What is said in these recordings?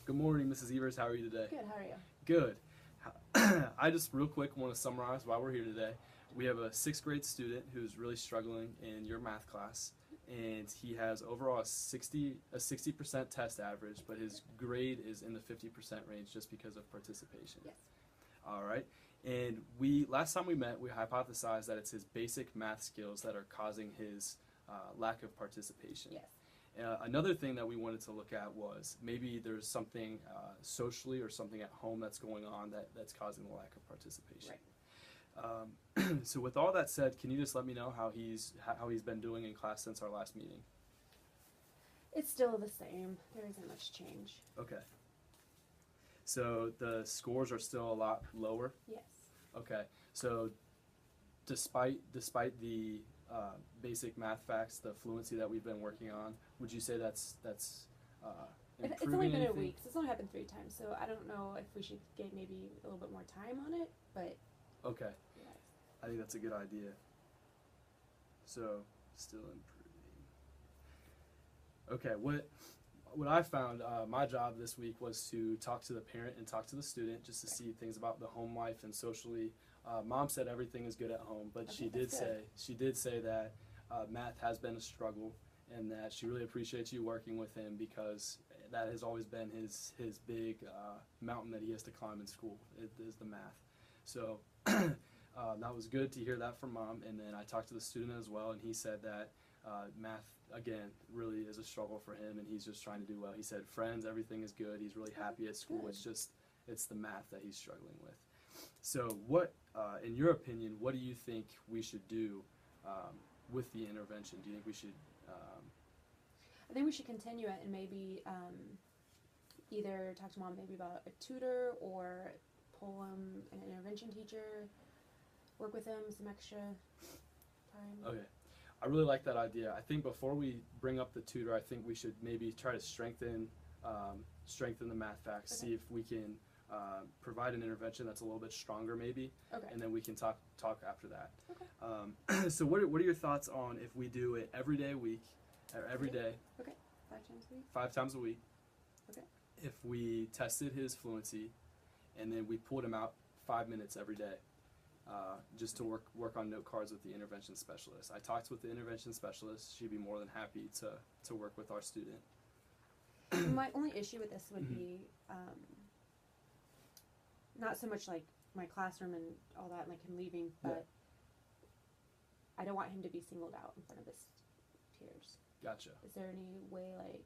Good morning, Mrs. Evers. How are you today? Good, how are you? Good. I just real quick want to summarize why we're here today. We have a 6th grade student who's really struggling in your math class, and he has overall a 60% test average, but his grade is in the 50% range just because of participation. Yes. All right. And last time we met, we hypothesized that it's his basic math skills that are causing his lack of participation. Yes. Another thing that we wanted to look at was maybe there's something socially or something at home that's going on that's causing the lack of participation. Right. So with all that said, can you just let me know how he's been doing in class since our last meeting? It's still the same. There isn't much change. Okay. So the scores are still a lot lower? Yes. Okay. So despite the basic math facts, the fluency that we've been working on, would you say that's improving It's only been anything? a week, so it's only happened 3 times, so I don't know if we should get maybe a little bit more time on it, but Okay. yes. I think that's a good idea. So, still improving. Okay, what I found, my job this week was to talk to the parent and talk to the student just to see things about the home life and socially. Mom said everything is good at home, but Okay, she did say that math has been a struggle and that she really appreciates you working with him because that has always been his big mountain that he has to climb in school is the math. So that was good to hear that from Mom, and then I talked to the student as well, and he said that math, again, really is a struggle for him, and he's just trying to do well. He said friends, everything is good, he's really happy at school, Good. it's the math that he's struggling with. So what, in your opinion, what do you think we should do with the intervention? Do you think we should I think we should continue it and maybe either talk to Mom maybe about a tutor or pull him an intervention teacher, work with him some extra time. Okay. I really like that idea. I think before we bring up the tutor, I think we should maybe try to strengthen the math facts, Okay. see if we can provide an intervention that's a little bit stronger maybe, Okay. and then we can talk after that. Okay. So what are your thoughts on if we do it every day a week, or every day, 5 times a week? 5 times a week? Okay. If we tested his fluency, and then we pulled him out 5 minutes every day, just to work on note cards with the intervention specialist. I talked with the intervention specialist. She'd be more than happy to work with our student. My only issue with this would be not so much like my classroom and all that, like him leaving, but I don't want him to be singled out in front of his peers. Gotcha. Is there any way, like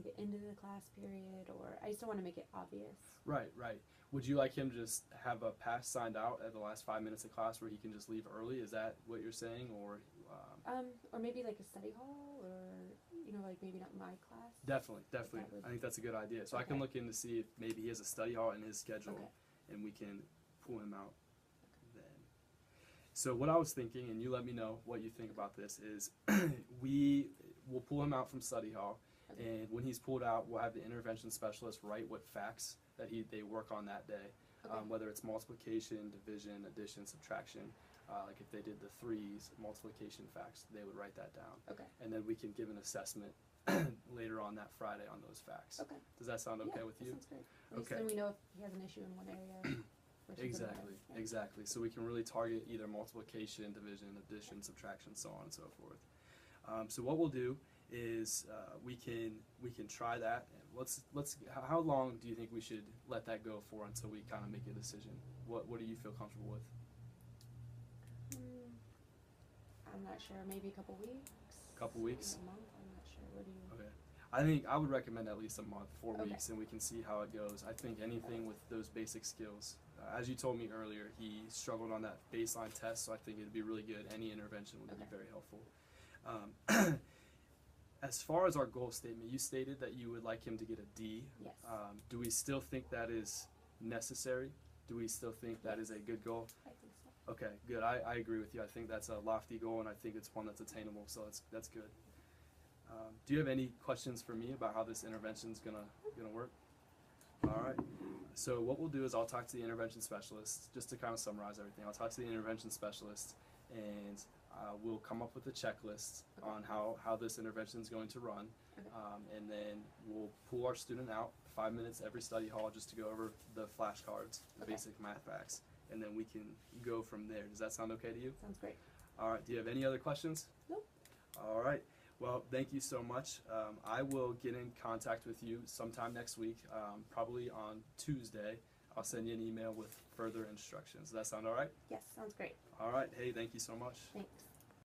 the end of the class period, or I just don't want to make it obvious. Right. Would you like him to just have a pass signed out at the last 5 minutes of class where he can just leave early? Is that what you're saying, or? Or maybe like a study hall, or like maybe not my class. Definitely. would- I think that's a good idea. So I can Okay. look in to see if maybe he has a study hall in his schedule, Okay. and we can pull him out then. So what I was thinking, and you let me know what you think about this, is we will pull him out from study hall, Okay. and when he's pulled out, we'll have the intervention specialist write what facts that they work on that day, Okay. whether it's multiplication, division, addition, subtraction. Like if they did the 3's multiplication facts, they would write that down, Okay. and then we can give an assessment later on that Friday on those facts. Okay. Does that sound okay Yeah, with that you? sounds great. At least Okay. then we know if he has an issue in one area. versus Exactly, another. Yeah. exactly. So we can really target either multiplication, division, addition, subtraction, so on and so forth. So what we'll do is we can try that. How long do you think we should let that go for until we kind of make a decision? What do you feel comfortable with? I'm not sure. Maybe a couple weeks. Couple weeks? A month. I'm not sure. What do you? Okay. I think I would recommend at least a month, 4 Okay. weeks, and we can see how it goes. I think anything with those basic skills. As you told me earlier, he struggled on that baseline test, so I think it'd be really good. Any intervention would be Okay. very helpful. As far as our goal statement, you stated that you would like him to get a D. Yes. Do we still think that is necessary? Do we still think that is a good goal? I think so. Okay, good. I agree with you. I think that's a lofty goal, and I think it's one that's attainable, so that's good. Do you have any questions for me about how this intervention's gonna work? All right. So what we'll do is I'll talk to the intervention specialist, just to kind of summarize everything. I'll talk to the intervention specialist, and we'll come up with a checklist Okay. on how this intervention is going to run. Okay. And then we'll pull our student out 5 minutes every study hall just to go over the flashcards, the Okay. basic math facts, and then we can go from there. Does that sound okay to you? Sounds great. All right. Do you have any other questions? Nope. All right. Well, thank you so much. I will get in contact with you sometime next week, probably on Tuesday. I'll send you an email with further instructions. Does that sound all right? Yes, sounds great. All right. Hey, thank you so much. Thanks.